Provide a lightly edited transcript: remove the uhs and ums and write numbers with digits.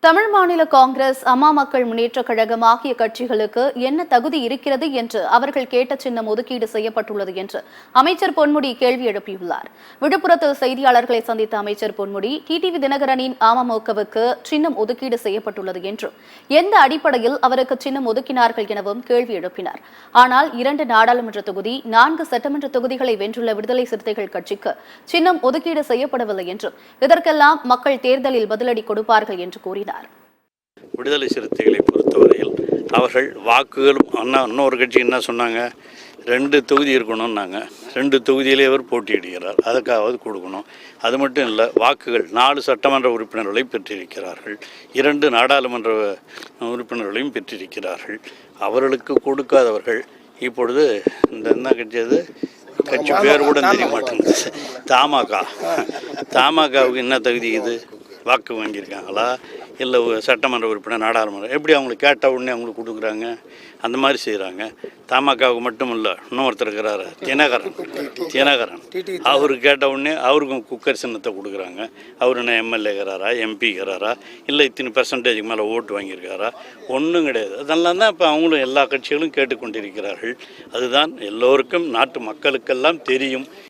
தமிழ் மாநில காங்கிரஸ், அம்மா மக்கள் முன்னேற்றக் கழகம் ஆகிய கட்சிகளுக்கு என்ன தகுதி இருக்கிறது என்று அவர்கள் கேட்ட சின்னம் ஒதுக்கீடு செய்யப்பட்டுள்ளது என்று அமைச்சர் பொன்முடி கேள்வி எழுப்பியுள்ளார். விழுப்புரத்தில் செய்தியாளர்களை சந்தித்த அமைச்சர் பொன்முடி, டிடிவி தினகரனின் அமமுகவுக்கு சின்னம் ஒதுக்கீடு செய்யப்பட்டுள்ளது என்றும், எந்த அடிப்படையில் அவருக்கு சின்னம் ஒதுக்கினார்கள் எனவும் கேள்வி எழுப்பினார். ஆனால் 2 நாடாளுமன்ற தொகுதி, 4 சட்டமன்ற தொகுதிகளை வென்றுள்ள விடுதலை சிறுத்தைகள் கட்சிக்கு சின்னம் ஒதுக்கீடு செய்யப்படவில்லை என்றும், இதற்கெல்லாம் மக்கள் தேர்தலில் பதிலடி கொடுப்பார்கள் என்று கூறினார். விடுதலை சிறுத்தைகளை பொறுத்தவரையில் அவர்கள் வாக்குகளும் இன்னொரு கட்சி என்ன சொன்னாங்க, 2 தொகுதி இருக்கணும்னாங்க. 2 தொகுதியிலே அவர் போட்டியிடுகிறார், அதுக்காவது கொடுக்கணும். அது மட்டும் இல்லை, வாக்குகள் 4 சட்டமன்ற உறுப்பினர்களை பெற்றிருக்கிறார்கள், 2 நாடாளுமன்ற உறுப்பினர்களையும் பெற்றிருக்கிறார்கள். அவர்களுக்கு கொடுக்காதவர்கள் இப்பொழுது இந்த என்ன கட்சி, அது கட்சி பேர் கூட தெரிய மாட்டேங்குது, தமாகவுக்கு என்ன தகுதி இது? வாக்கு வாங்கியிருக்காங்களா, இல்லை சட்டமன்ற உறுப்பினர், நாடாளுமன்றம் எப்படி அவங்களுக்கு கேட்ட உடனே அவங்களுக்கு கொடுக்குறாங்க? அந்த மாதிரி செய்கிறாங்க. தமாகவுக்கு மட்டும் இல்லை, இன்னொருத்தர் இருக்கிறாரு தினகரன், அவருக்கு கேட்ட உடனே அவருக்கும் குக்கர் சின்னத்தை கொடுக்குறாங்க. அவர் என்ன எம்எல்ஏ இருக்கிறாரா, எம்பி இருக்கிறாரா, இல்லை இத்தனை பெர்சன்டேஜுக்கு மேலே ஓட்டு வாங்கியிருக்காரா? ஒன்றும் கிடையாது. அதெல்லாம் தான் இப்போ அவங்களும் எல்லா கட்சிகளும் கேட்டுக்கொண்டிருக்கிறார்கள். அதுதான் எல்லோருக்கும், நாட்டு மக்களுக்கெல்லாம் தெரியும்.